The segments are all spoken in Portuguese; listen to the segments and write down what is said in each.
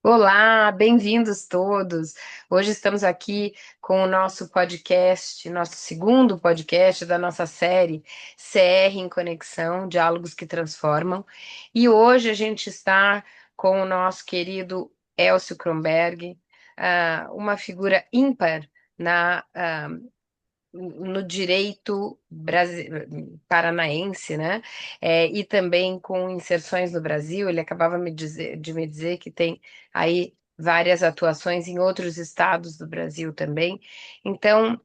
Olá, bem-vindos todos. Hoje estamos aqui com o nosso podcast, nosso segundo podcast da nossa série CR em Conexão, Diálogos que Transformam. E hoje a gente está com o nosso querido Elcio Kronberg, uma figura ímpar na no direito paranaense, né? E também com inserções no Brasil. Ele acabava de me dizer que tem aí várias atuações em outros estados do Brasil também. Então,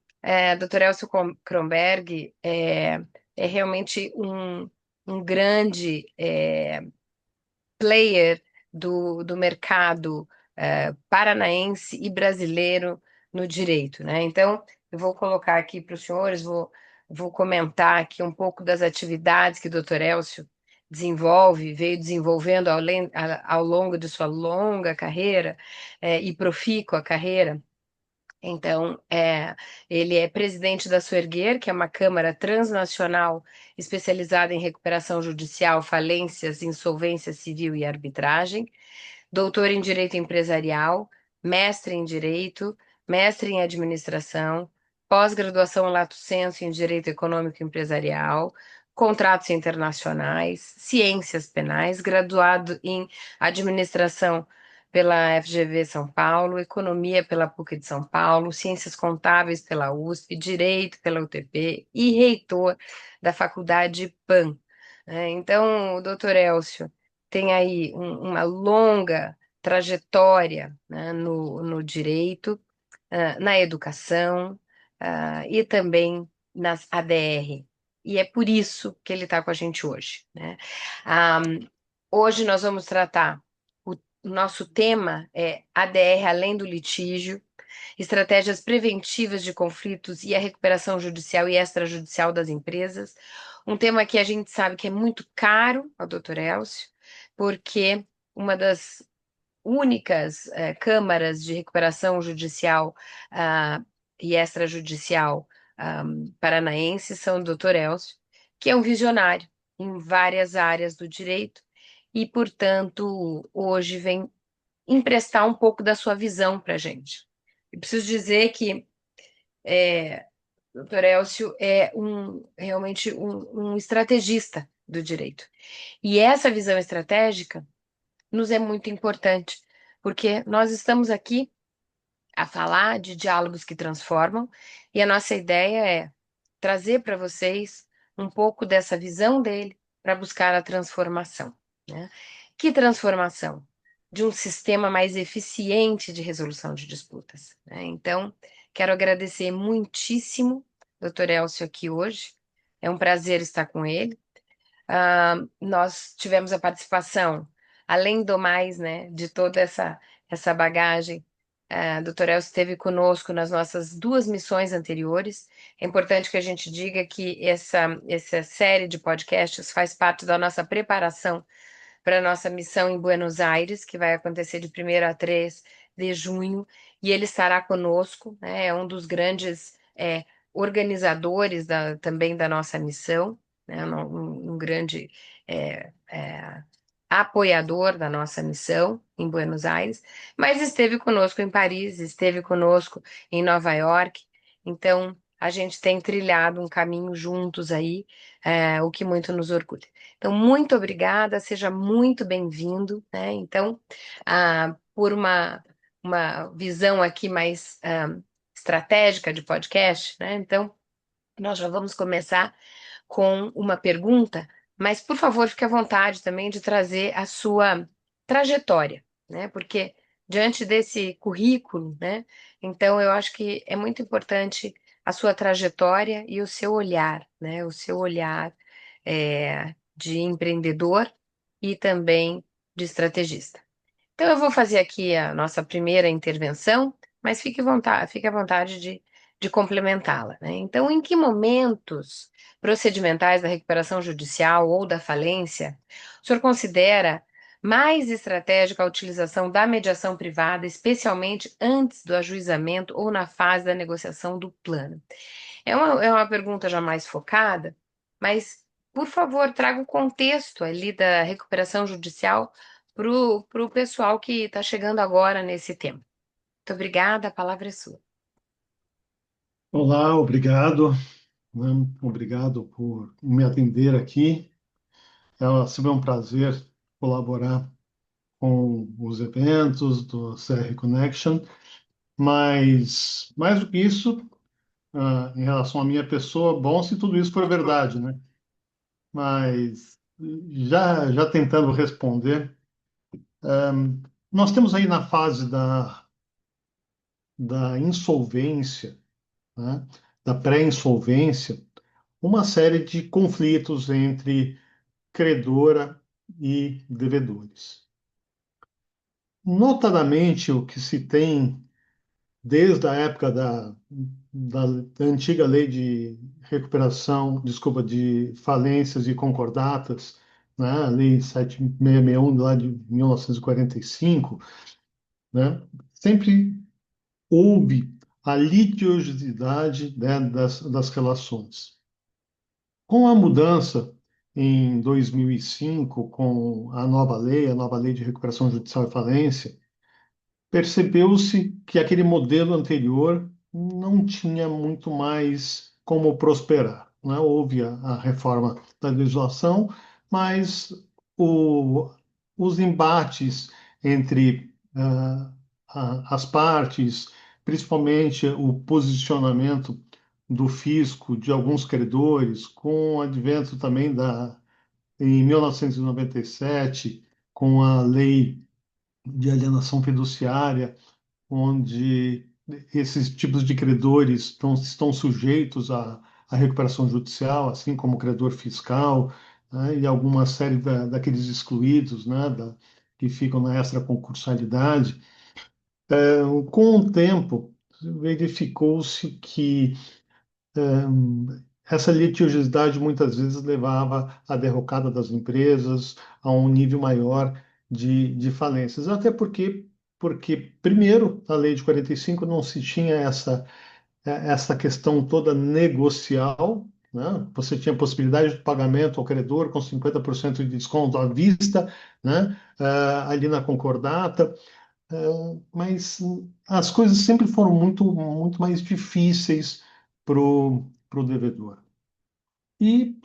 Dr. Elcio Kronberg é realmente um grande player do mercado paranaense e brasileiro no direito, né? Então, eu vou colocar aqui para os senhores, vou comentar aqui um pouco das atividades que o Dr. Elcio veio desenvolvendo ao longo de sua longa carreira e profícua carreira. Então, ele é presidente da Suerguer, que é uma câmara transnacional especializada em recuperação judicial, falências, insolvência civil e arbitragem, doutor em Direito Empresarial, mestre em Direito, mestre em Administração, pós-graduação Lato Sensu em Direito Econômico e Empresarial, contratos internacionais, ciências penais, graduado em Administração pela FGV São Paulo, Economia pela PUC de São Paulo, Ciências Contábeis pela USP, Direito pela UTP e reitor da Faculdade PAN. Então, o doutor Elcio tem aí uma longa trajetória, né, no direito, na educação, e também nas ADR. E é por isso que ele está com a gente hoje, né? Ah, Hoje nós vamos tratar, o nosso tema é ADR além do litígio, estratégias preventivas de conflitos e a recuperação judicial e extrajudicial das empresas. Um tema que a gente sabe que é muito caro ao Dr. Elcio, porque uma das únicas câmaras de recuperação judicial ah, e extrajudicial paranaenses são o Dr. Elcio, que é um visionário em várias áreas do direito e, portanto, hoje vem emprestar um pouco da sua visão para a gente. Eu preciso dizer que o Dr. Elcio é realmente um estrategista do direito. E essa visão estratégica nos é muito importante, porque nós estamos aqui a falar de diálogos que transformam, e a nossa ideia é trazer para vocês um pouco dessa visão dele para buscar a transformação, né? Que transformação? De um sistema mais eficiente de resolução de disputas, né? Então, quero agradecer muitíssimo Dr. Elcio aqui hoje. É um prazer estar com ele. Nós tivemos a participação, além do mais, né, de toda essa bagagem. A doutora Elcio esteve conosco nas nossas duas missões anteriores. É importante que a gente diga que essa série de podcasts faz parte da nossa preparação para a nossa missão em Buenos Aires, que vai acontecer de 1º a 3 de junho, e ele estará conosco, né, é um dos grandes organizadores também da nossa missão, né, um grande apoiador da nossa missão em Buenos Aires, mas esteve conosco em Paris, esteve conosco em Nova York, então a gente tem trilhado um caminho juntos aí, o que muito nos orgulha. Então, muito obrigada, seja muito bem-vindo, né? Então, por uma visão aqui mais estratégica de podcast, né? Então, nós já vamos começar com uma pergunta, mas por favor, fique à vontade também de trazer a sua trajetória, né? Porque diante desse currículo, né? Então eu acho que é muito importante a sua trajetória e o seu olhar, né? O seu olhar de empreendedor e também de estrategista. Então, eu vou fazer aqui a nossa primeira intervenção, mas fique à vontade de complementá-la, né? Então, em que momentos procedimentais da recuperação judicial ou da falência o senhor considera mais estratégica a utilização da mediação privada, especialmente antes do ajuizamento ou na fase da negociação do plano? É uma pergunta já mais focada, mas, por favor, traga o contexto ali da recuperação judicial para o pessoal que está chegando agora nesse tema. Muito obrigada, a palavra é sua. Olá, obrigado, né? Obrigado por me atender aqui. Sempre um prazer colaborar com os eventos do CR Connection, mas mais do que isso, em relação à minha pessoa, bom se tudo isso for verdade, né? Mas já tentando responder, nós temos aí na fase da insolvência, né? Da pré-insolvência, uma série de conflitos entre credora e devedores. Notadamente, o que se tem desde a época da antiga lei de recuperação, desculpa, de falências e concordatas, né, a lei 7661 lá de 1945, né, sempre houve a litigiosidade, né, das relações. Com a mudança em 2005, com a nova lei de recuperação judicial e falência, percebeu-se que aquele modelo anterior não tinha muito mais como prosperar, né? Houve a reforma da legislação, mas o- os embates entre as partes, principalmente o posicionamento do fisco de alguns credores, com o advento também em 1997, com a lei de alienação fiduciária, onde esses tipos de credores estão sujeitos à recuperação judicial, assim como o credor fiscal, né, e alguma série daqueles excluídos, né, que ficam na extraconscursalidade. Com o tempo, verificou-se que essa litigiosidade muitas vezes levava à derrocada das empresas, a um nível maior de falências. Até porque, primeiro, na lei de 45 não se tinha essa questão toda negocial, né? Você tinha possibilidade de pagamento ao credor com 50% de desconto à vista, né? Ali na concordata, mas as coisas sempre foram muito mais difíceis para o devedor. E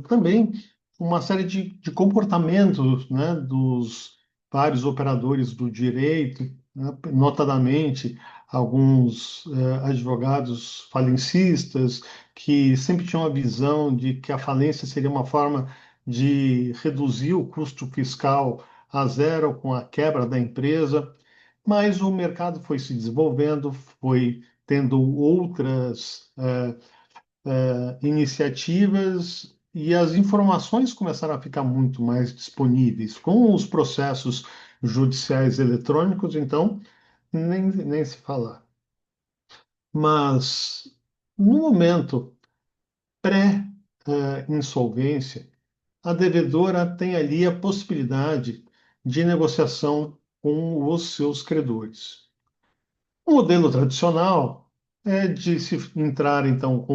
também uma série de comportamentos, né, dos vários operadores do direito, né, notadamente alguns advogados falencistas, que sempre tinham a visão de que a falência seria uma forma de reduzir o custo fiscal a zero com a quebra da empresa, mas o mercado foi se desenvolvendo, foi tendo outras iniciativas e as informações começaram a ficar muito mais disponíveis com os processos judiciais eletrônicos, então nem se falar. Mas no momento pré-insolvência, a devedora tem ali a possibilidade de negociação com os seus credores. O modelo tradicional é de se entrar, então,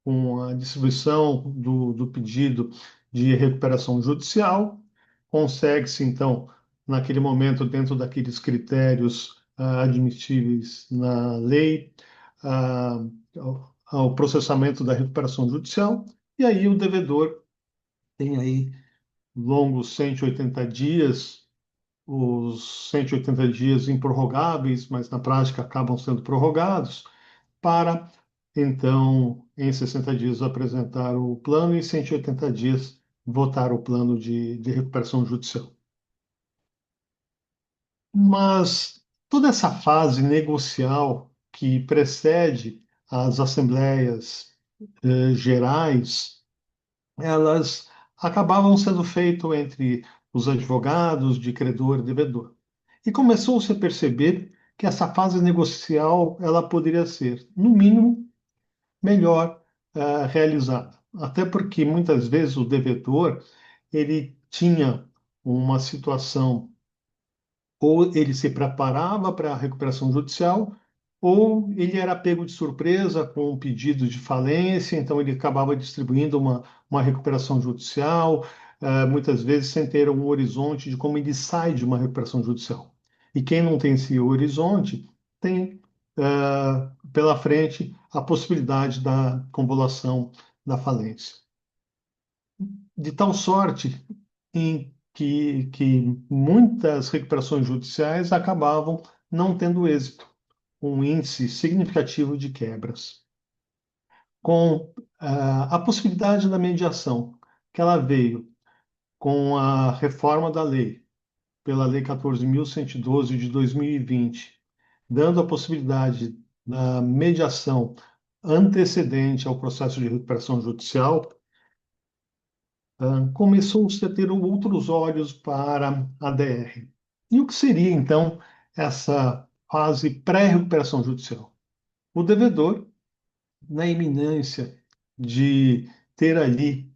com a distribuição do pedido de recuperação judicial, consegue-se, então, naquele momento, dentro daqueles critérios admissíveis na lei, ah, ao processamento da recuperação judicial, e aí o devedor tem aí longos 180 dias, os 180 dias improrrogáveis, mas na prática acabam sendo prorrogados, para então, em 60 dias, apresentar o plano e em 180 dias votar o plano de recuperação judicial. Mas toda essa fase negocial que precede as assembleias gerais, elas acabavam sendo feitas entre os advogados de credor e devedor. E começou-se a perceber que essa fase negocial ela poderia ser, no mínimo, melhor realizada. Até porque muitas vezes o devedor ele tinha uma situação, ou ele se preparava para a recuperação judicial, ou ele era pego de surpresa com um pedido de falência, então ele acabava distribuindo uma recuperação judicial, muitas vezes sem ter um horizonte de como ele sai de uma recuperação judicial. E quem não tem esse horizonte tem pela frente a possibilidade da convolução da falência. De tal sorte em que muitas recuperações judiciais acabavam não tendo êxito, um índice significativo de quebras. Com a possibilidade da mediação, que ela veio com a reforma da lei, pela Lei 14.112 de 2020, dando a possibilidade da mediação antecedente ao processo de recuperação judicial, começou-se a ter outros olhos para a DR. E o que seria, então, essa fase pré-recuperação judicial? O devedor, na iminência de ter ali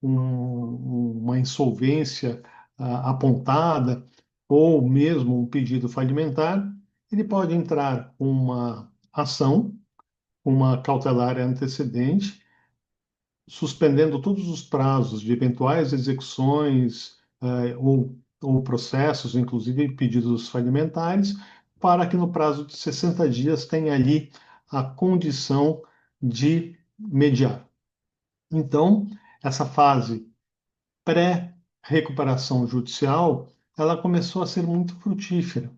uma insolvência apontada, ou mesmo um pedido falimentar, ele pode entrar com uma ação, uma cautelar antecedente, suspendendo todos os prazos de eventuais execuções ou processos, inclusive pedidos falimentares, para que no prazo de 60 dias tenha ali a condição de mediar. Então, essa fase pré-recuperação judicial, ela começou a ser muito frutífera.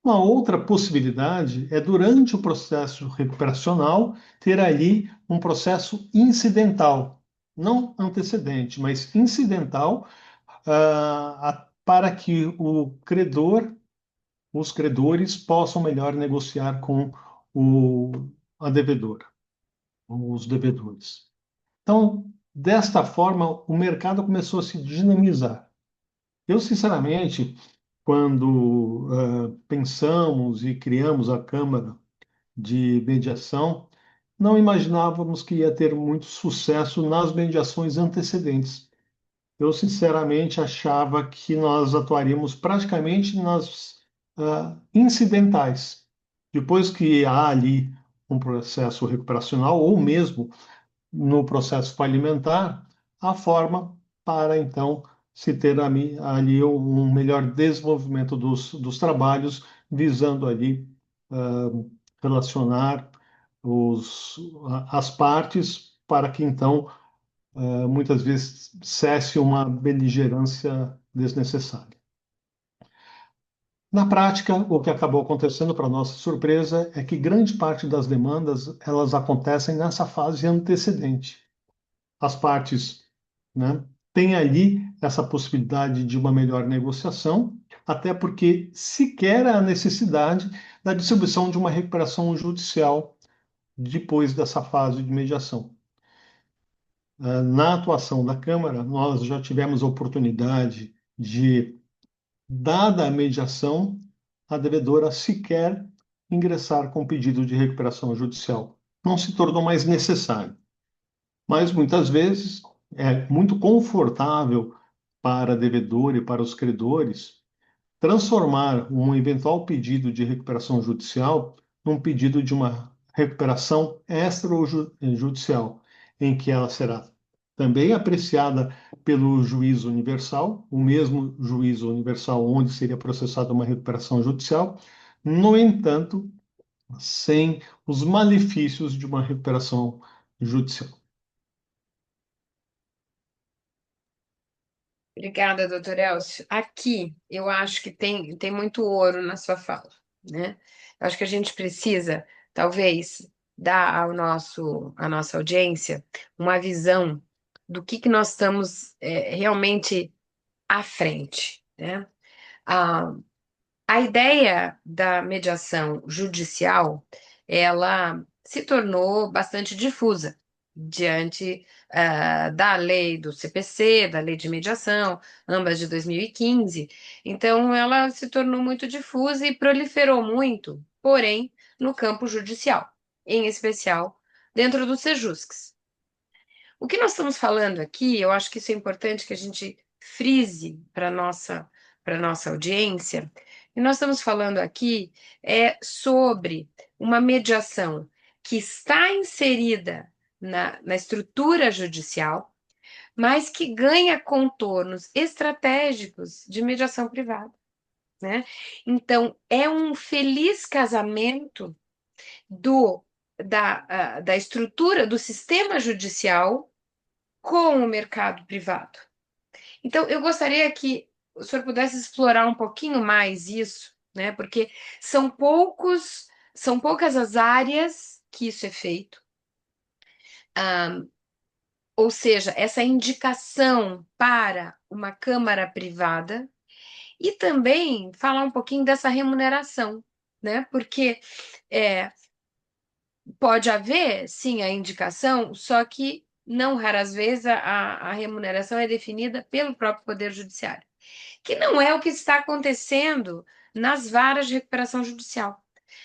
Uma outra possibilidade é, durante o processo recuperacional, ter ali um processo incidental, não antecedente, mas incidental, para que os credores possam melhor negociar com o, a devedora, os devedores. Então, desta forma, o mercado começou a se dinamizar. Eu, sinceramente, quando pensamos e criamos a Câmara de Mediação, não imaginávamos que ia ter muito sucesso nas mediações antecedentes. Eu, sinceramente, achava que nós atuaríamos praticamente nas incidentais. Depois que há ali um processo recuperacional, ou mesmo no processo falimentar, a forma para, então, se ter ali um melhor desenvolvimento dos trabalhos, visando ali relacionar as partes para que, então, muitas vezes cesse uma beligerância desnecessária. Na prática, o que acabou acontecendo, para nossa surpresa, é que grande parte das demandas elas acontecem nessa fase antecedente. As partes, né, têm ali essa possibilidade de uma melhor negociação, até porque sequer há necessidade da distribuição de uma recuperação judicial depois dessa fase de mediação. Na atuação da Câmara, nós já tivemos a oportunidade de, dada a mediação, a devedora sequer ingressar com pedido de recuperação judicial. Não se tornou mais necessário. Mas muitas vezes é muito confortável para devedor e para os credores transformar um eventual pedido de recuperação judicial num pedido de uma recuperação extrajudicial, em que ela será também apreciada pelo juízo universal, o mesmo juízo universal onde seria processada uma recuperação judicial, no entanto, sem os malefícios de uma recuperação judicial. Obrigada, doutor Elcio. Aqui eu acho que tem muito ouro na sua fala, né? Eu acho que a gente precisa, talvez, dar à nossa audiência uma visão do que nós estamos realmente à frente, né? Ah, a ideia da mediação judicial, ela se tornou bastante difusa diante da lei do CPC, da lei de mediação, ambas de 2015. Então, ela se tornou muito difusa e proliferou muito, porém, no campo judicial, em especial dentro dos sejuscs. O que nós estamos falando aqui, eu acho que isso é importante que a gente frise para nossa audiência. E nós estamos falando aqui sobre uma mediação que está inserida na estrutura judicial, mas que ganha contornos estratégicos de mediação privada, né? Então, é um feliz casamento do da estrutura do sistema judicial com o mercado privado. Então, eu gostaria que o senhor pudesse explorar um pouquinho mais isso, né? Porque são poucas as áreas que isso é feito. Ah, ou seja, essa indicação para uma câmara privada e também falar um pouquinho dessa remuneração, né? Porque é, pode haver, sim, a indicação, só que não raras vezes a remuneração é definida pelo próprio Poder Judiciário, que não é o que está acontecendo nas varas de recuperação judicial.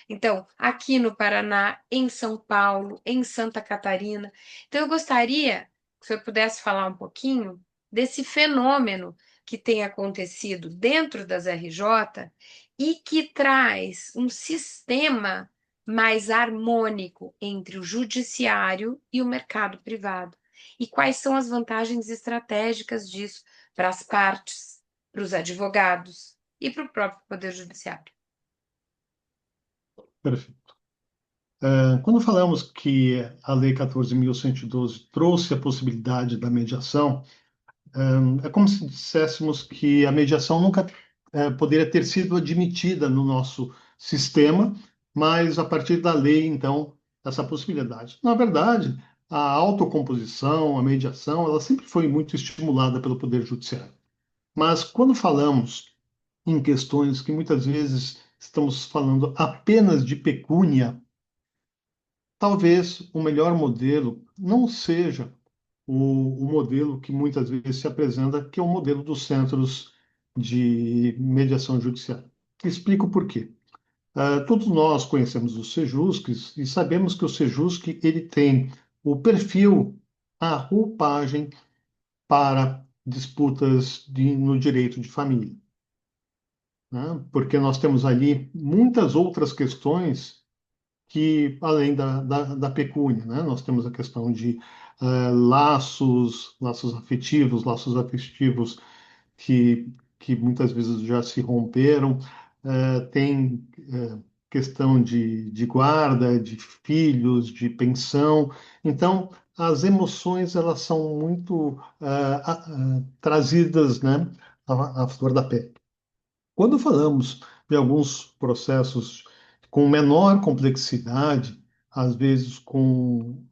Então, aqui no Paraná, em São Paulo, em Santa Catarina. Então, eu gostaria que o senhor pudesse falar um pouquinho desse fenômeno que tem acontecido dentro das RJ e que traz um sistema mais harmônico entre o judiciário e o mercado privado. E quais são as vantagens estratégicas disso para as partes, para os advogados e para o próprio Poder Judiciário. Perfeito. Quando falamos que a Lei 14.112 trouxe a possibilidade da mediação, é como se disséssemos que a mediação nunca poderia ter sido admitida no nosso sistema, mas a partir da lei, então, essa possibilidade. Na verdade, a autocomposição, a mediação, ela sempre foi muito estimulada pelo Poder Judiciário. Mas quando falamos em questões que muitas vezes estamos falando apenas de pecúnia, talvez o melhor modelo não seja o modelo que muitas vezes se apresenta, que é o modelo dos centros de mediação judiciária. Explico por quê. Todos nós conhecemos o Sejusc e sabemos que o Sejusc ele tem o perfil, a roupagem para disputas no direito de família, né? Porque nós temos ali muitas outras questões que, além da pecúnia, né? Nós temos a questão de laços afetivos que muitas vezes já se romperam, tem questão de guarda, de filhos, de pensão. Então, as emoções elas são muito trazidas, né, à flor da pele. Quando falamos de alguns processos com menor complexidade, às vezes com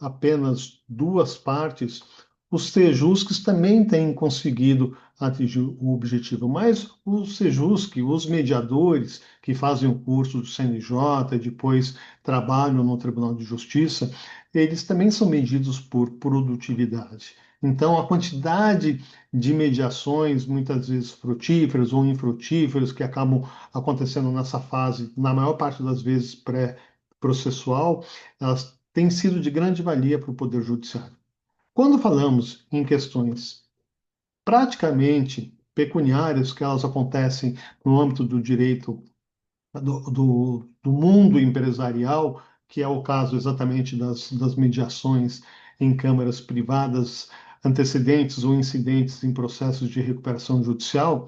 apenas duas partes, os sejusques também têm conseguido atingir o objetivo, mas os sejusque, os mediadores que fazem o curso do CNJ, depois trabalham no Tribunal de Justiça, eles também são medidos por produtividade. Então, a quantidade de mediações, muitas vezes frutíferas ou infrutíferas, que acabam acontecendo nessa fase, na maior parte das vezes pré-processual, elas têm sido de grande valia para o Poder Judiciário. Quando falamos em questões praticamente pecuniárias, que elas acontecem no âmbito do direito do mundo empresarial, que é o caso exatamente das mediações em câmaras privadas, antecedentes ou incidentes em processos de recuperação judicial,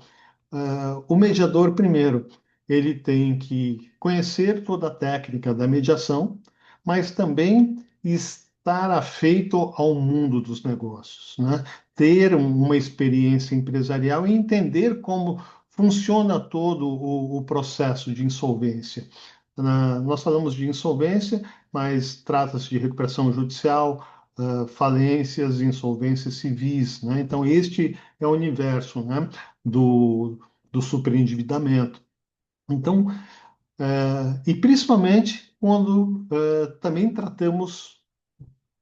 o mediador, primeiro, ele tem que conhecer toda a técnica da mediação, mas também estar afeito ao mundo dos negócios, né? Ter uma experiência empresarial e entender como funciona todo o processo de insolvência. Nós falamos de insolvência, mas trata-se de recuperação judicial, falências, insolvências civis, né? Então, este é o universo, né, do superendividamento. Então, e principalmente quando também tratamos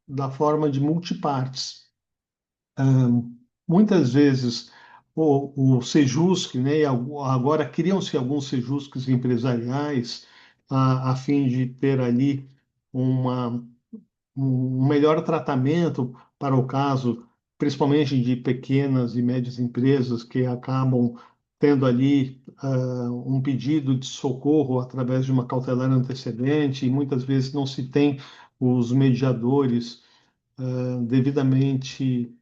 da forma de multipartes. Muitas vezes o Sejusc, né, e agora criam-se alguns Sejuscs empresariais a fim de ter ali uma um melhor tratamento para o caso, principalmente de pequenas e médias empresas que acabam tendo ali um pedido de socorro através de uma cautelar antecedente e muitas vezes não se tem os mediadores devidamente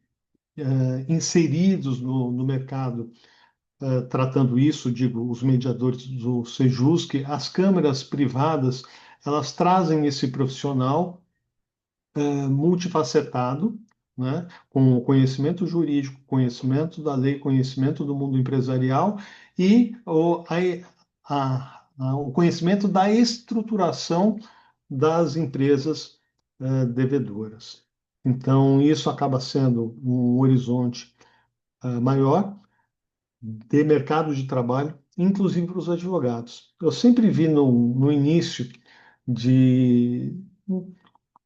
inseridos no mercado, tratando isso, digo, os mediadores do Sejusc, as câmaras privadas, elas trazem esse profissional multifacetado, né, com conhecimento jurídico, conhecimento da lei, conhecimento do mundo empresarial e o conhecimento da estruturação das empresas devedoras. Então, isso acaba sendo um horizonte maior de mercado de trabalho, inclusive para os advogados. Eu sempre vi no início de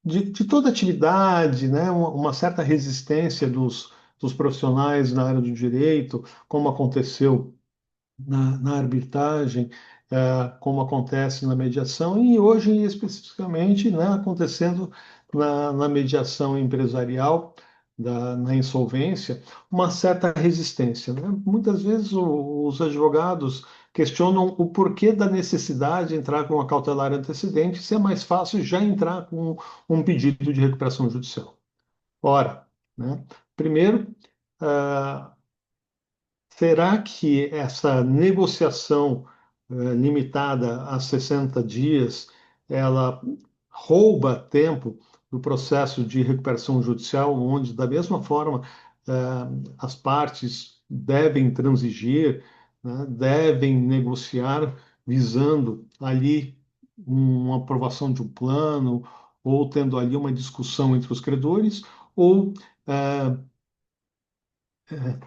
de toda atividade, né, uma certa resistência dos profissionais na área do direito, como aconteceu na arbitragem, como acontece na mediação, e hoje especificamente, né, acontecendo na mediação empresarial, na insolvência, uma certa resistência, né? Muitas vezes os advogados questionam o porquê da necessidade de entrar com uma cautelar antecedente, se é mais fácil já entrar com um pedido de recuperação judicial. Ora, né, primeiro, ah, será que essa negociação limitada a 60 dias, ela rouba tempo do processo de recuperação judicial, onde, da mesma forma, as partes devem transigir, né, devem negociar, visando ali uma aprovação de um plano, ou tendo ali uma discussão entre os credores, ou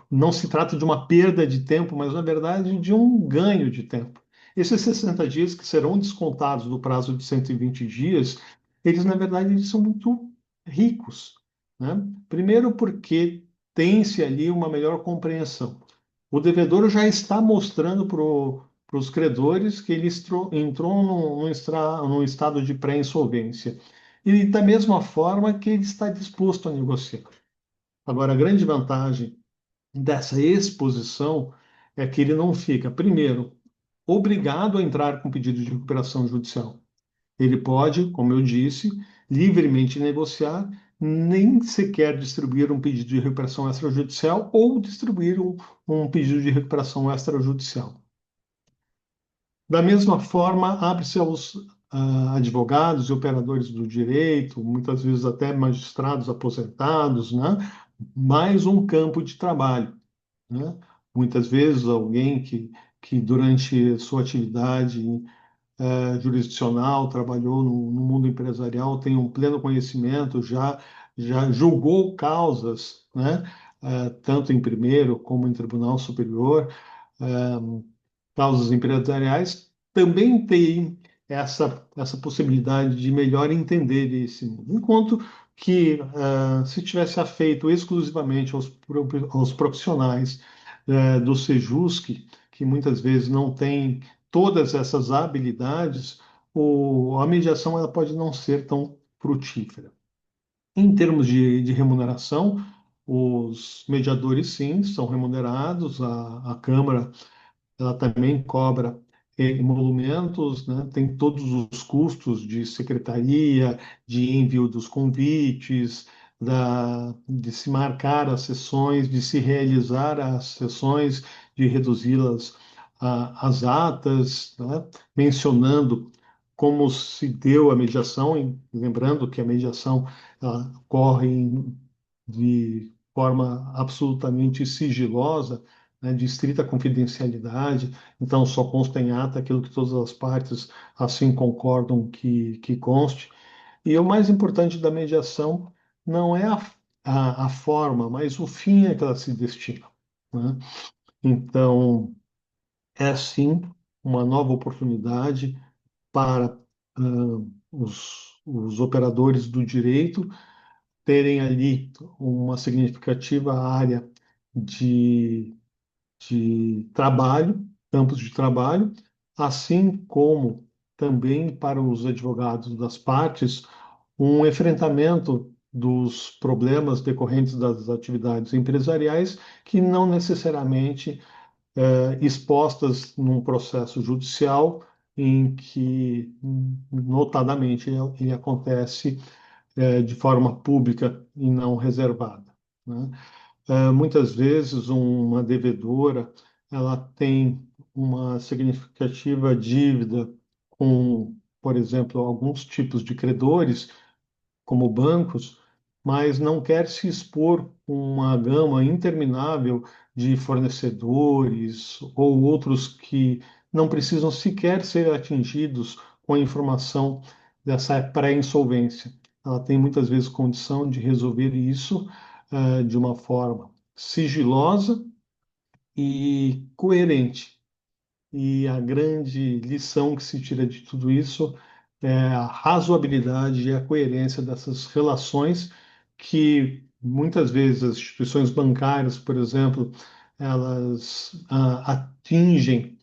não se trata de uma perda de tempo, mas na verdade de um ganho de tempo. Esses 60 dias que serão descontados do prazo de 120 dias, eles na verdade eles são muito ricos, né? Primeiro porque tem-se ali uma melhor compreensão. O devedor já está mostrando para os credores que ele entrou num estado de pré-insolvência. E da mesma forma que ele está disposto a negociar. Agora, a grande vantagem dessa exposição é que ele não fica, primeiro, obrigado a entrar com pedido de recuperação judicial. Ele pode, como eu disse, livremente negociar, nem sequer distribuir um pedido de recuperação extrajudicial ou distribuir um pedido de recuperação extrajudicial. Da mesma forma, abre-se aos advogados e operadores do direito, muitas vezes até magistrados aposentados, né? Mais um campo de trabalho, né? Muitas vezes alguém que durante sua atividade jurisdicional trabalhou no mundo empresarial tem um pleno conhecimento, já julgou causas, né? Tanto em primeiro como em tribunal superior, causas empresariais, também tem essa possibilidade de melhor entender esse mundo. Enquanto que, se tivesse afeito exclusivamente aos profissionais do Sejusc, que muitas vezes não têm todas essas habilidades, a mediação ela pode não ser tão frutífera. Em termos de remuneração, os mediadores, sim, são remunerados, a Câmara ela também cobra emolumentos, né? Tem todos os custos de secretaria, de envio dos convites, de se marcar as sessões, de se realizar as sessões, de reduzi-las às atas, né? Mencionando como se deu a mediação, lembrando que a mediação ela ocorre de forma absolutamente sigilosa, né, de estrita confidencialidade, então só consta em ata aquilo que todas as partes assim concordam que conste. E o mais importante da mediação não é a forma, mas o fim a que ela se destina, né? Então, é sim uma nova oportunidade para os operadores do direito terem ali uma significativa área de trabalho, campos de trabalho, assim como também para os advogados das partes, um enfrentamento dos problemas decorrentes das atividades empresariais que não necessariamente expostas num processo judicial em que, notadamente, ele acontece de forma pública e não reservada, né? Muitas vezes uma devedora ela tem uma significativa dívida com, por exemplo, alguns tipos de credores, como bancos, mas não quer se expor com uma gama interminável de fornecedores ou outros que não precisam sequer ser atingidos com a informação dessa pré-insolvência. Ela tem muitas vezes condição de resolver isso de uma forma sigilosa e coerente. E a grande lição que se tira de tudo isso é a razoabilidade e a coerência dessas relações que muitas vezes as instituições bancárias, por exemplo, elas atingem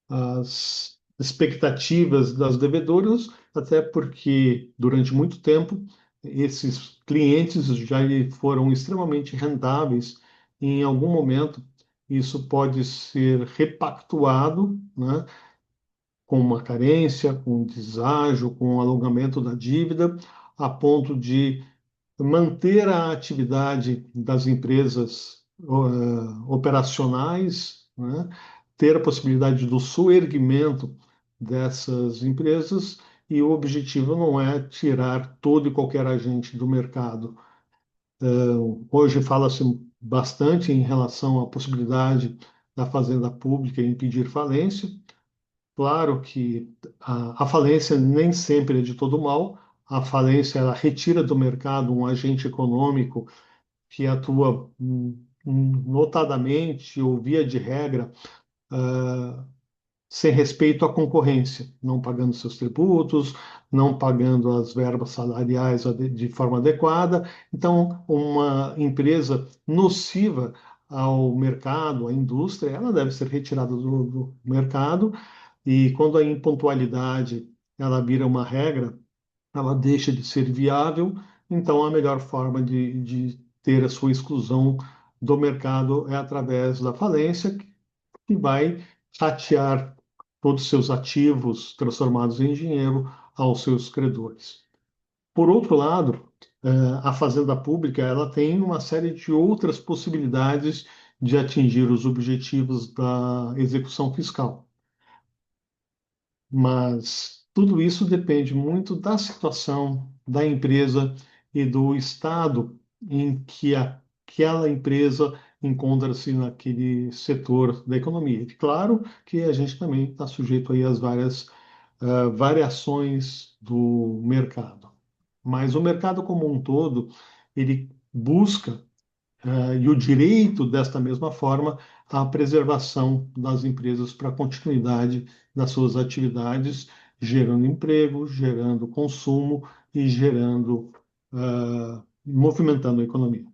as expectativas das devedoras, até porque durante muito tempo esses clientes já foram extremamente rentáveis e em algum momento isso pode ser repactuado, né, com uma carência, com um deságio, com um alongamento da dívida, a ponto de manter a atividade das empresas operacionais, né? Ter a possibilidade do soerguimento dessas empresas, e o objetivo não é tirar todo e qualquer agente do mercado. Hoje fala-se bastante em relação à possibilidade da fazenda pública impedir falência. Claro que a falência nem sempre é de todo mal. A falência ela retira do mercado um agente econômico que atua notadamente ou via de regra sem respeito à concorrência, não pagando seus tributos, não pagando as verbas salariais de forma adequada. Então, uma empresa nociva ao mercado, à indústria, ela deve ser retirada do mercado, e quando a impontualidade ela vira uma regra, ela deixa de ser viável. Então a melhor forma de ter a sua exclusão do mercado é através da falência, que vai ratear todos os seus ativos transformados em dinheiro aos seus credores. Por outro lado, a fazenda pública ela tem uma série de outras possibilidades de atingir os objetivos da execução fiscal. Mas tudo isso depende muito da situação da empresa e do estado em que aquela empresa encontra-se naquele setor da economia. E claro que a gente também está sujeito aí às várias variações do mercado. Mas o mercado como um todo, ele busca e o direito, desta mesma forma, à preservação das empresas para a continuidade das suas atividades, gerando emprego, gerando consumo e gerando, movimentando a economia.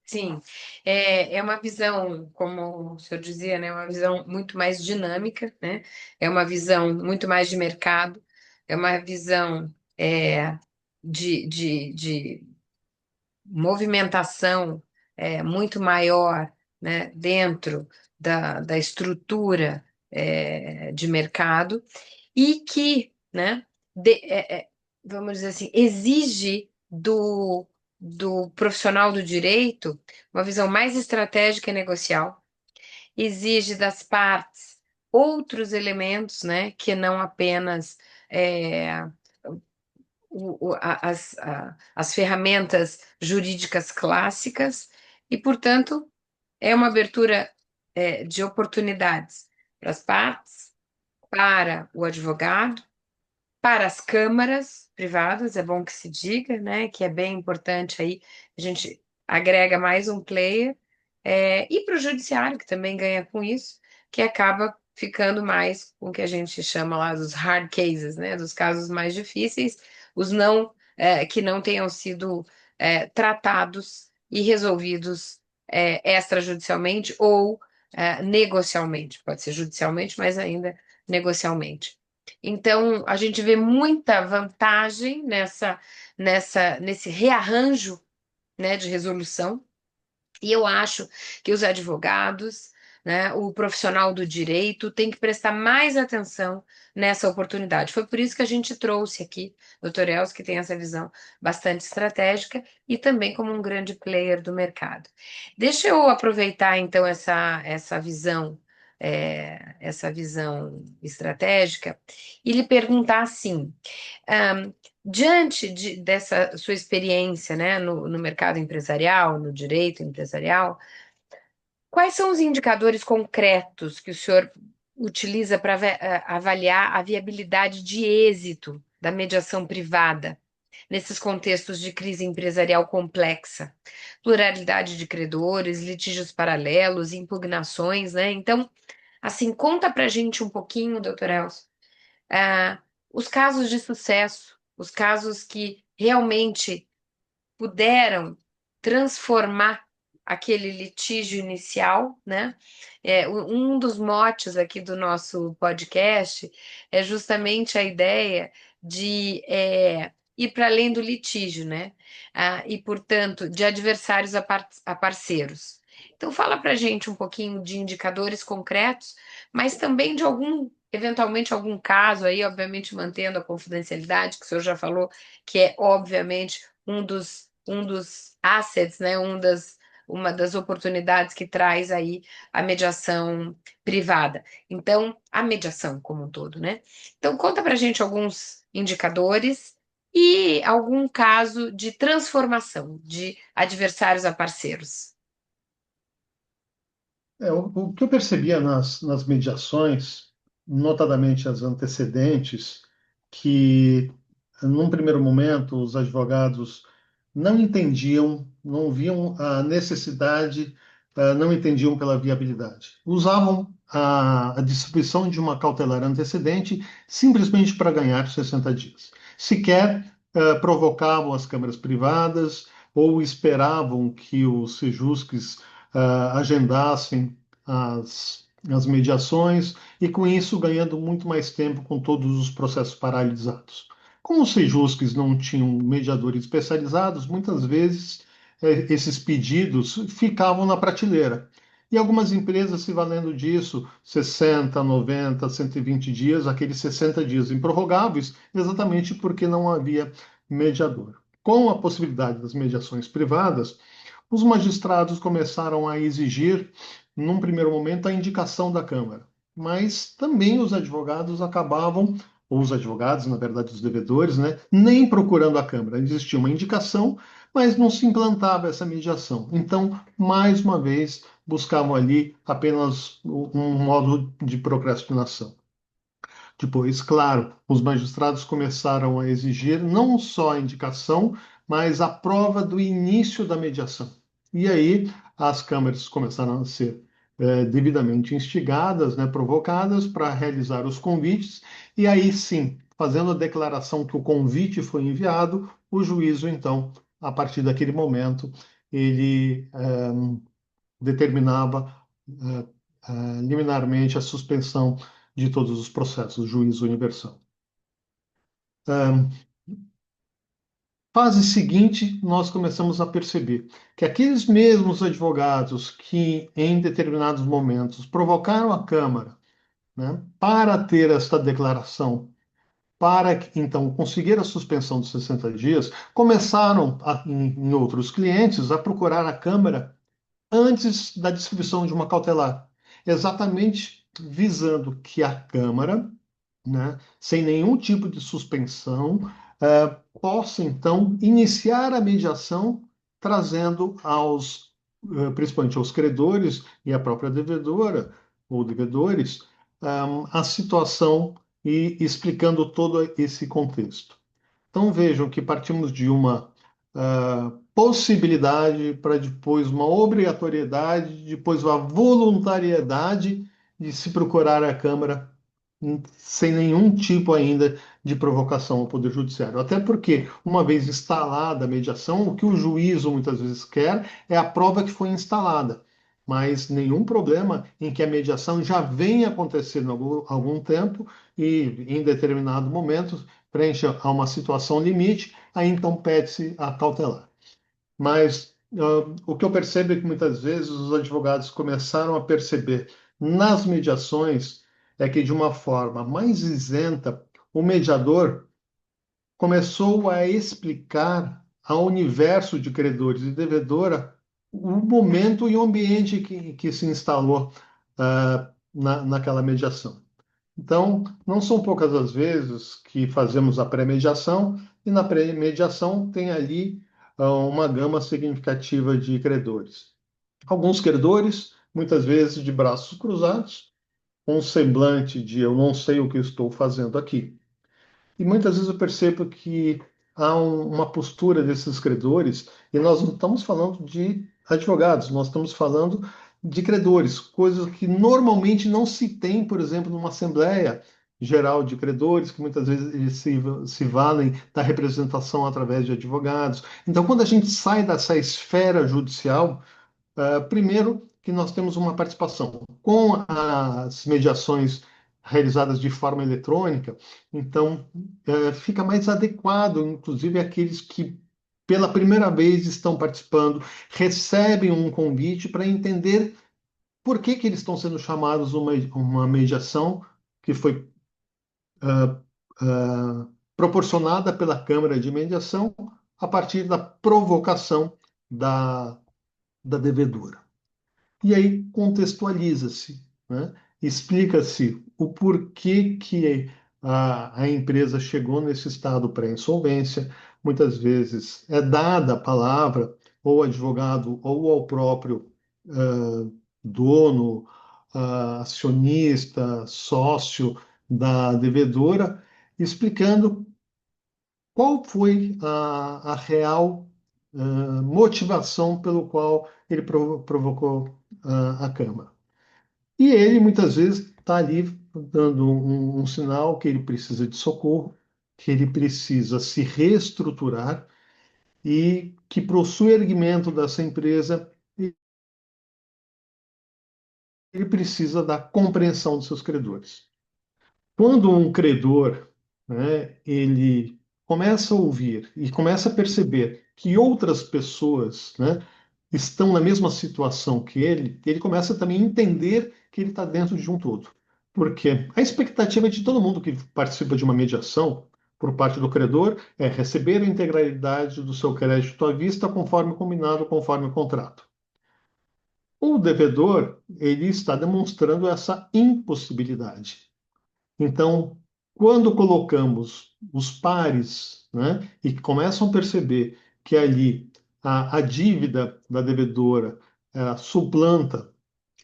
Sim, é uma visão, como o senhor dizia, né, uma visão muito mais dinâmica, né? É uma visão muito mais de mercado, é uma visão de movimentação muito maior, né, dentro da estrutura de mercado e que, né, vamos dizer assim, exige do profissional do direito uma visão mais estratégica e negocial, exige das partes outros elementos, né, que não apenas é, as ferramentas jurídicas clássicas, e, portanto, é uma abertura de oportunidades para as partes, para o advogado, para as câmaras privadas, é bom que se diga, né, que é bem importante aí, a gente agrega mais um player, e para o judiciário, que também ganha com isso, que acaba ficando mais com o que a gente chama lá dos hard cases, né, dos casos mais difíceis, os não, que não tenham sido tratados e resolvidos extrajudicialmente ou negocialmente, pode ser judicialmente, mas ainda negocialmente. Então, a gente vê muita vantagem nesse rearranjo, né, de resolução, e eu acho que os advogados, né? O profissional do direito tem que prestar mais atenção nessa oportunidade. Foi por isso que a gente trouxe aqui o Dr. Elcio, que tem essa visão bastante estratégica e também como um grande player do mercado. Deixa eu aproveitar então essa visão estratégica e lhe perguntar assim, diante dessa sua experiência, né, no mercado empresarial, no direito empresarial, quais são os indicadores concretos que o senhor utiliza para avaliar a viabilidade de êxito da mediação privada nesses contextos de crise empresarial complexa? Pluralidade de credores, litígios paralelos, impugnações, né? Então, assim, conta para a gente um pouquinho, doutor Elcio, ah, os casos de sucesso, os casos que realmente puderam transformar aquele litígio inicial, né? Um dos motes aqui do nosso podcast é justamente a ideia de ir para além do litígio, né? E, portanto, de adversários a parceiros. Então, fala para a gente um pouquinho de indicadores concretos, mas também de eventualmente, algum caso aí, obviamente mantendo a confidencialidade, que o senhor já falou, que é, obviamente, um dos assets, né? Uma das oportunidades que traz aí a mediação privada. Então, a mediação como um todo, né? Então, conta para a gente alguns indicadores e algum caso de transformação de adversários a parceiros. O que eu percebia nas mediações, notadamente as antecedentes, que num primeiro momento os advogados não entendiam, não viam a necessidade, não entendiam pela viabilidade. Usavam a distribuição de uma cautelar antecedente simplesmente para ganhar 60 dias. Sequer provocavam as câmaras privadas ou esperavam que os sejusques agendassem as mediações e, com isso, ganhando muito mais tempo com todos os processos paralisados. Como os sejusques não tinham mediadores especializados, muitas vezes esses pedidos ficavam na prateleira. E algumas empresas se valendo disso, 60, 90, 120 dias, aqueles 60 dias improrrogáveis, exatamente porque não havia mediador. Com a possibilidade das mediações privadas, os magistrados começaram a exigir, num primeiro momento, a indicação da Câmara, mas também os advogados acabavam, ou os advogados, na verdade, os devedores, né, nem procurando a Câmara. Existia uma indicação, mas não se implantava essa mediação. Então, mais uma vez, buscavam ali apenas um modo de procrastinação. Depois, claro, os magistrados começaram a exigir não só a indicação, mas a prova do início da mediação. E aí as câmaras começaram a ser devidamente instigadas, né, provocadas para realizar os convites, e aí sim, fazendo a declaração que o convite foi enviado, o juízo, então, a partir daquele momento, ele determinava liminarmente a suspensão de todos os processos, juízo universal. Fase seguinte, nós começamos a perceber que aqueles mesmos advogados que, em determinados momentos, provocaram a Câmara, né, para ter esta declaração, para então conseguir a suspensão dos 60 dias, começaram, em outros clientes, a procurar a Câmara antes da distribuição de uma cautelar, exatamente visando que a Câmara, né, sem nenhum tipo de suspensão, possa então iniciar a mediação, trazendo principalmente aos credores e à própria devedora ou devedores, a situação e explicando todo esse contexto. Então vejam que partimos de uma possibilidade para depois uma obrigatoriedade, depois uma voluntariedade de se procurar a Câmara sem nenhum tipo ainda de provocação ao Poder Judiciário. Até porque, uma vez instalada a mediação, o que o juízo muitas vezes quer é a prova que foi instalada, mas nenhum problema em que a mediação já vem acontecendo há algum tempo e, em determinado momento, preenche a uma situação limite, aí então pede-se a cautelar. Mas o que eu percebo é que muitas vezes os advogados começaram a perceber nas mediações é que, de uma forma mais isenta, o mediador começou a explicar ao universo de credores e devedora o momento e o ambiente que se instalou naquela mediação. Então, não são poucas as vezes que fazemos a pré-mediação, e na pré-mediação tem ali uma gama significativa de credores. Alguns credores, muitas vezes de braços cruzados, com um semblante de eu não sei o que estou fazendo aqui. E muitas vezes eu percebo que há uma postura desses credores, e nós não estamos falando de advogados, nós estamos falando de credores, coisas que normalmente não se tem, por exemplo, numa assembleia geral de credores, que muitas vezes eles se valem da representação através de advogados. Então, quando a gente sai dessa esfera judicial, primeiro, que nós temos uma participação com as mediações realizadas de forma eletrônica, então fica mais adequado, inclusive aqueles que pela primeira vez estão participando, recebem um convite para entender por que eles estão sendo chamados uma mediação que foi ah, ah, proporcionada pela Câmara de Mediação a partir da provocação da, da devedora. E aí contextualiza-se, né? Explica-se o porquê que a empresa chegou nesse estado pré-insolvência. Muitas vezes é dada a palavra ou ao advogado ou ao próprio dono, acionista, sócio da devedora, explicando qual foi a real motivação pelo qual ele provocou a Câmara. E ele, muitas vezes, está ali dando um sinal que ele precisa de socorro, que ele precisa se reestruturar e que, para o suerguimento dessa empresa, ele precisa da compreensão dos seus credores. Quando um credor, né, ele começa a ouvir e começa a perceber que outras pessoas, né, estão na mesma situação que ele começa também a entender que ele está dentro de um todo. Porque a expectativa de todo mundo que participa de uma mediação por parte do credor é receber a integralidade do seu crédito à vista conforme combinado, conforme o contrato. O devedor, ele está demonstrando essa impossibilidade. Então, quando colocamos os pares, né, e começam a perceber que ali a dívida da devedora suplanta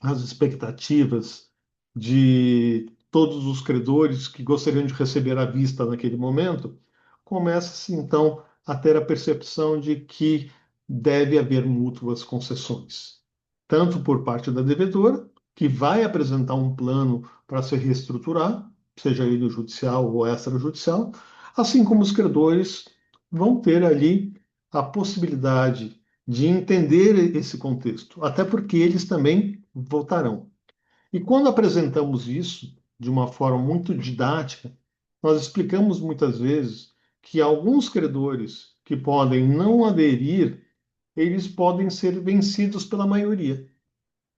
as expectativas de todos os credores que gostariam de receber à vista naquele momento, começa-se então a ter a percepção de que deve haver mútuas concessões, tanto por parte da devedora, que vai apresentar um plano para se reestruturar, seja ele judicial ou extrajudicial, assim como os credores vão ter ali a possibilidade de entender esse contexto, até porque eles também votarão. E quando apresentamos isso de uma forma muito didática, nós explicamos muitas vezes que alguns credores que podem não aderir, eles podem ser vencidos pela maioria,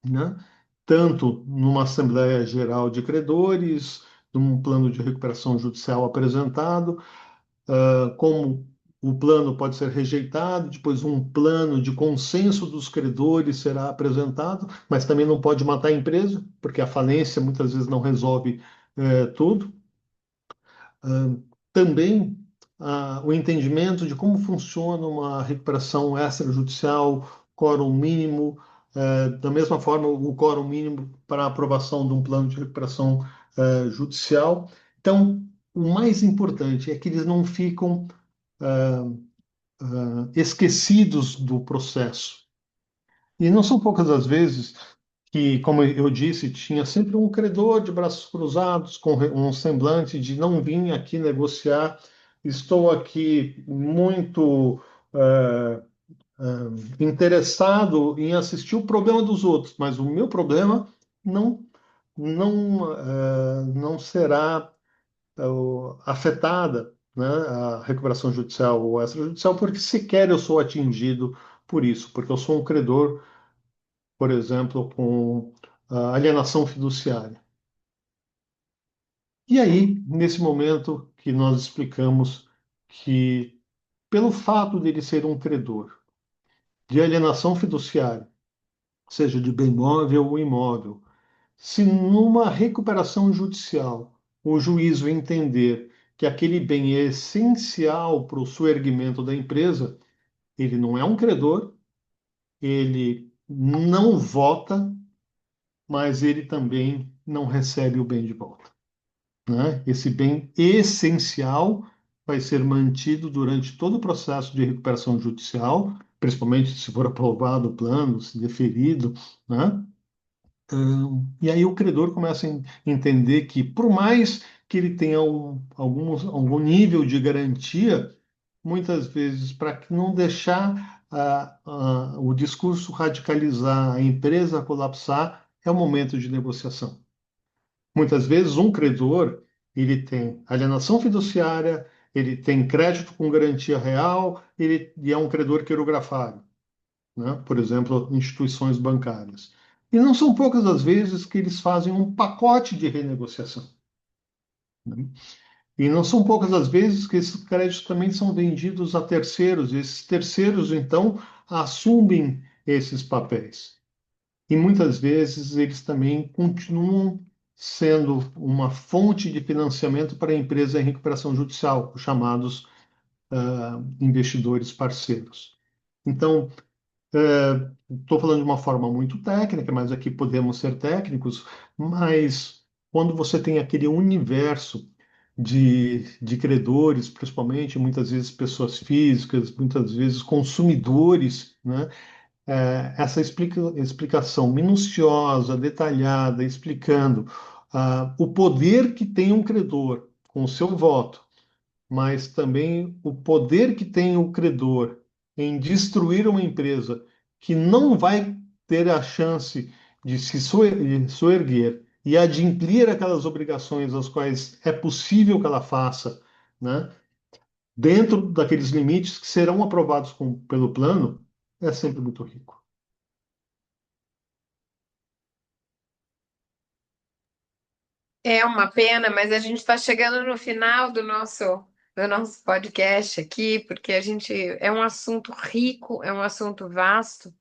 né? Tanto numa Assembleia Geral de Credores, num plano de recuperação judicial apresentado, como o plano pode ser rejeitado, depois um plano de consenso dos credores será apresentado, mas também não pode matar a empresa, porque a falência muitas vezes não resolve tudo. Ah, também o entendimento de como funciona uma recuperação extrajudicial, quórum mínimo, da mesma forma o quórum mínimo para a aprovação de um plano de recuperação judicial. Então, o mais importante é que eles não ficam esquecidos do processo. E não são poucas as vezes que, como eu disse, tinha sempre um credor de braços cruzados, com um semblante de não vim aqui negociar, estou aqui muito interessado em assistir o problema dos outros, mas o meu problema não, não será afetada, né, a recuperação judicial ou extrajudicial, porque sequer eu sou atingido por isso, porque eu sou um credor, por exemplo, com alienação fiduciária. E aí, nesse momento que nós explicamos que, pelo fato dele ser um credor de alienação fiduciária, seja de bem móvel ou imóvel, se numa recuperação judicial o juízo entender que aquele bem é essencial para o soerguimento da empresa, ele não é um credor, ele não vota, mas ele também não recebe o bem de volta, né? Esse bem essencial vai ser mantido durante todo o processo de recuperação judicial, principalmente se for aprovado o plano, se deferido, né? E aí o credor começa a entender que, por mais que ele tenha algum nível de garantia, muitas vezes, para não deixar o discurso radicalizar, a empresa colapsar, é o momento de negociação. Muitas vezes, um credor, ele tem alienação fiduciária, ele tem crédito com garantia real, e é um credor quirografário, né? Por exemplo, instituições bancárias. E não são poucas as vezes que eles fazem um pacote de renegociação, né? E não são poucas as vezes que esses créditos também são vendidos a terceiros, e esses terceiros, então, assumem esses papéis. E muitas vezes eles também continuam sendo uma fonte de financiamento para a empresa em recuperação judicial, os chamados investidores parceiros. Então, estou falando de uma forma muito técnica, mas aqui podemos ser técnicos, mas quando você tem aquele universo de credores, principalmente, muitas vezes pessoas físicas, muitas vezes consumidores, né? Essa explicação minuciosa, detalhada, explicando o poder que tem um credor com o seu voto, mas também o poder que tem o credor em destruir uma empresa que não vai ter a chance de se soerguer e adimplir aquelas obrigações as quais é possível que ela faça, né, dentro daqueles limites que serão aprovados pelo plano, é sempre muito rico. É uma pena, mas a gente está chegando no final do nosso podcast aqui, porque a gente é um assunto rico, é um assunto vasto,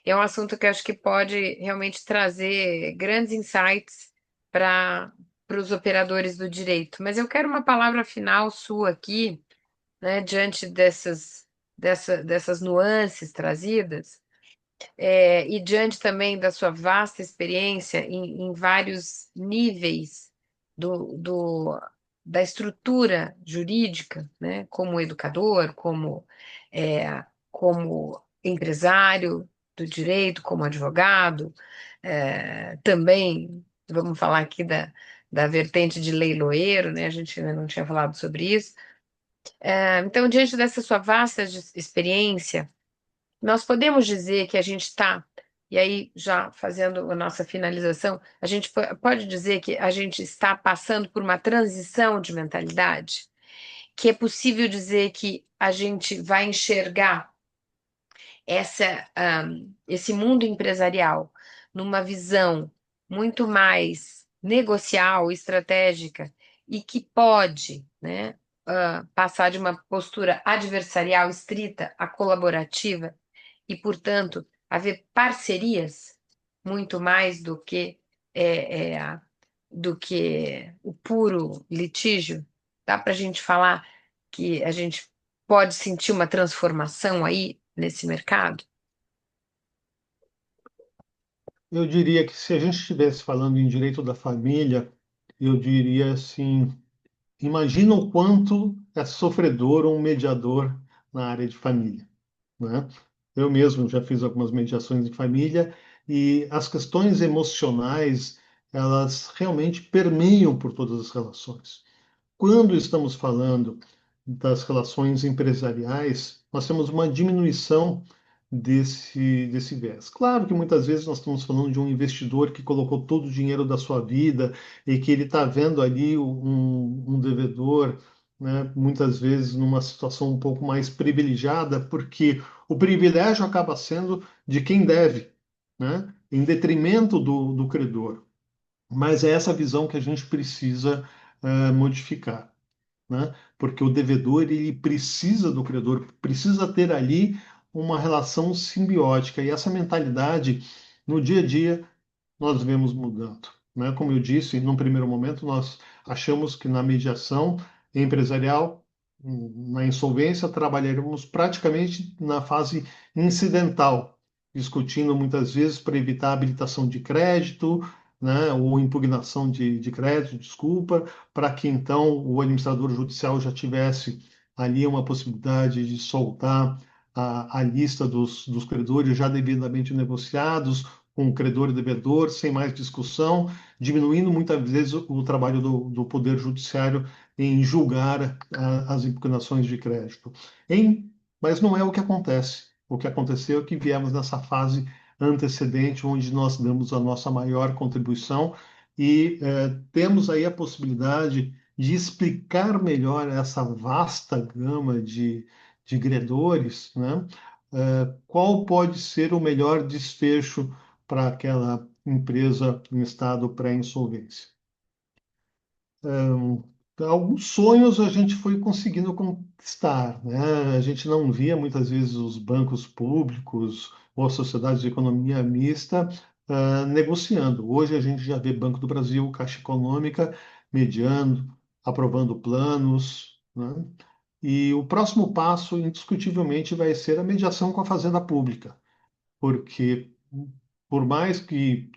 é um assunto que eu acho que pode realmente trazer grandes insights para os operadores do direito. Mas eu quero uma palavra final sua aqui, né, diante dessas nuances trazidas. E diante também da sua vasta experiência em vários níveis da estrutura jurídica, né, como educador, como empresário do direito, como advogado, também vamos falar aqui da vertente de leiloeiro, né, a gente ainda não tinha falado sobre isso. Então, diante dessa sua vasta experiência, nós podemos dizer que a gente está, e aí já fazendo a nossa finalização, a gente pode dizer que a gente está passando por uma transição de mentalidade, que é possível dizer que a gente vai enxergar esse mundo empresarial numa visão muito mais negocial, estratégica, e que pode, né, passar de uma postura adversarial estrita a colaborativa e, portanto, haver parcerias muito mais do que o puro litígio. Dá para a gente falar que a gente pode sentir uma transformação aí nesse mercado? Eu diria que se a gente estivesse falando em direito da família, eu diria assim, imagina o quanto é sofredor um mediador na área de família, né? Eu mesmo já fiz algumas mediações em família e as questões emocionais, elas realmente permeiam por todas as relações. Quando estamos falando das relações empresariais, nós temos uma diminuição desse viés. Claro que muitas vezes nós estamos falando de um investidor que colocou todo o dinheiro da sua vida e que ele está vendo ali um devedor né, muitas vezes numa situação um pouco mais privilegiada, porque o privilégio acaba sendo de quem deve, né, em detrimento do credor. Mas é essa visão que a gente precisa modificar, né? Porque o devedor ele precisa do credor, precisa ter ali uma relação simbiótica e essa mentalidade no dia a dia nós vemos mudando, né? Como eu disse, num primeiro momento nós achamos que na mediação empresarial, na insolvência, trabalharemos praticamente na fase incidental, discutindo muitas vezes para evitar a habilitação de crédito, né, ou impugnação de crédito, desculpa, para que então o administrador judicial já tivesse ali uma possibilidade de soltar a lista dos credores já devidamente negociados, com credor e devedor, sem mais discussão, diminuindo muitas vezes o trabalho do Poder Judiciário em julgar as impugnações de crédito. Em, mas não é o que acontece. O que aconteceu é que viemos nessa fase antecedente, onde nós damos a nossa maior contribuição e temos aí a possibilidade de explicar melhor essa vasta gama de credores, né? Qual pode ser o melhor desfecho para aquela empresa em estado pré-insolvência. Um, Alguns sonhos a gente foi conseguindo conquistar, né? A gente não via muitas vezes os bancos públicos ou as sociedades de economia mista negociando. Hoje a gente já vê Banco do Brasil, Caixa Econômica mediando, aprovando planos, né? E o próximo passo, indiscutivelmente, vai ser a mediação com a Fazenda Pública, porque por mais que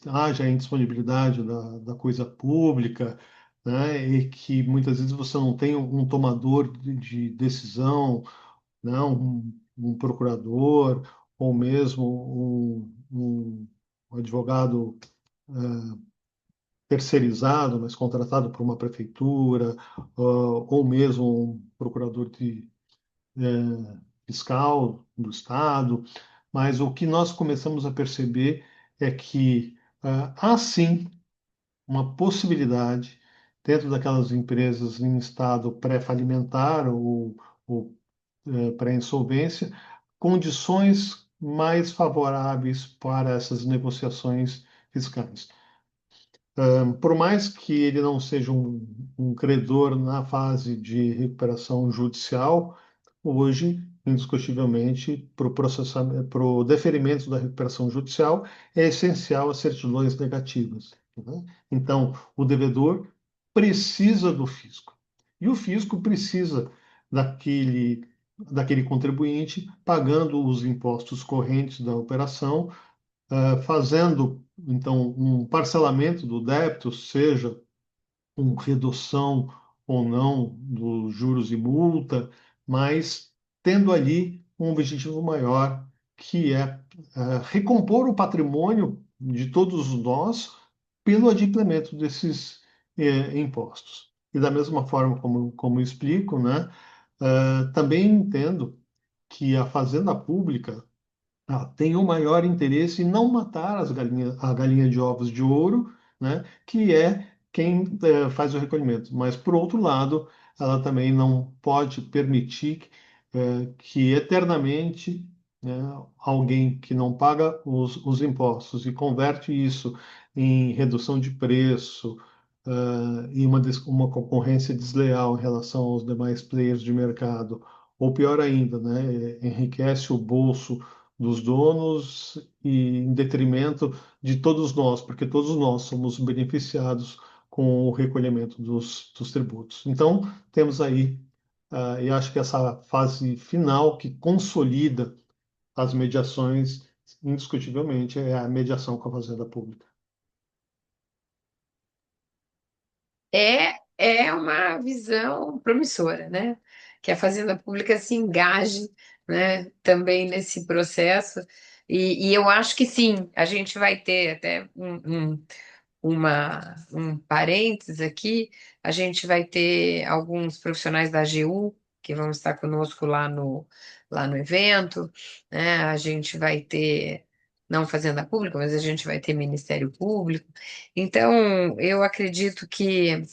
haja a indisponibilidade da coisa pública, né, e que muitas vezes você não tem um tomador de decisão, né, um procurador, ou mesmo um advogado terceirizado, mas contratado por uma prefeitura, ou mesmo um procurador fiscal do Estado, mas o que nós começamos a perceber é que há sim uma possibilidade, dentro daquelas empresas em estado pré-falimentar ou pré-insolvência, condições mais favoráveis para essas negociações fiscais. Por mais que ele não seja um credor na fase de recuperação judicial, hoje, indiscutivelmente, para o processamento, para o deferimento da recuperação judicial, é essencial as certidões negativas, né? Então, o devedor precisa do fisco. E o fisco precisa daquele, daquele contribuinte pagando os impostos correntes da operação, fazendo, então, um parcelamento do débito, seja com redução ou não dos juros e multa, mas tendo ali um objetivo maior, que é recompor o patrimônio de todos nós pelo adimplemento desses impostos. E da mesma forma como eu explico, né, também entendo que a fazenda pública tem o maior interesse em não matar a galinha de ovos de ouro, né, que é quem faz o recolhimento. Mas, por outro lado, ela também não pode permitir que eternamente, né, alguém que não paga os impostos e converte isso em redução de preço, e uma concorrência desleal em relação aos demais players de mercado, ou pior ainda, né, enriquece o bolso dos donos e em detrimento de todos nós, porque todos nós somos beneficiados com o recolhimento dos tributos. Então, temos aí, e acho que essa fase final que consolida as mediações, indiscutivelmente, é a mediação com a Fazenda Pública. É uma visão promissora, né? Que a Fazenda Pública se engaje, né, também nesse processo. E eu acho que sim, a gente vai ter até um parênteses aqui, a gente vai ter alguns profissionais da AGU que vão estar conosco lá no evento, né? A gente vai ter, não Fazenda Pública, mas a gente vai ter Ministério Público. Então, eu acredito que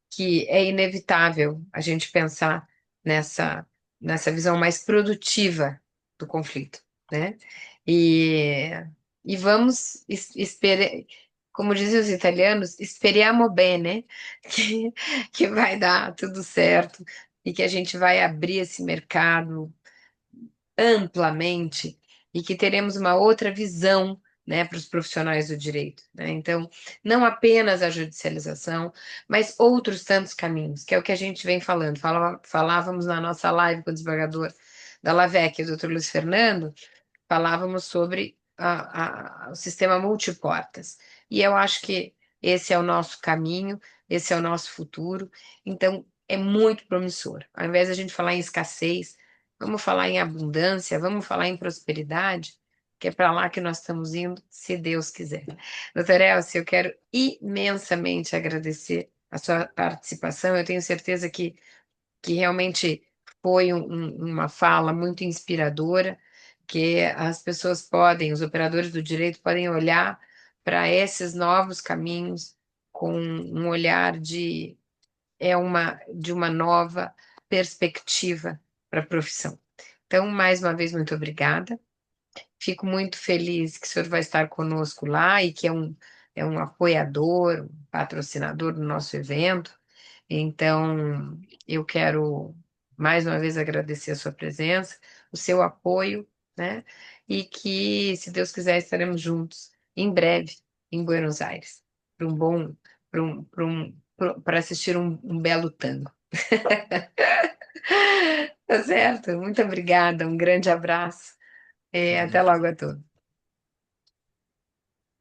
que é inevitável a gente pensar nessa, nessa visão mais produtiva do conflito, né? E, e vamos esperar, como dizem os italianos, speriamo bene, que, que vai dar tudo certo e que a gente vai abrir esse mercado amplamente e que teremos uma outra visão, né, para os profissionais do direito, né? Então, não apenas a judicialização, mas outros tantos caminhos, que é o que a gente vem falando. Falávamos na nossa live com o desembargador da LAVEC, o doutor Luiz Fernando, falávamos sobre o sistema multiportas. E eu acho que esse é o nosso caminho, esse é o nosso futuro. Então, é muito promissor. Ao invés de a gente falar em escassez, vamos falar em abundância, vamos falar em prosperidade, que é para lá que nós estamos indo, se Deus quiser. Doutora Elcio, eu quero imensamente agradecer a sua participação. Eu tenho certeza que realmente foi uma fala muito inspiradora, que as pessoas podem, os operadores do direito podem olhar para esses novos caminhos com um olhar de uma nova perspectiva para a profissão. Então, mais uma vez, muito obrigada. Fico muito feliz que o senhor vai estar conosco lá e que é um apoiador, um patrocinador do nosso evento. Então, eu quero mais uma vez agradecer a sua presença, o seu apoio, né? E que, se Deus quiser, estaremos juntos em breve em Buenos Aires para um bom, para assistir um belo tango. Tá certo? Muito obrigada, um grande abraço e até logo a todos.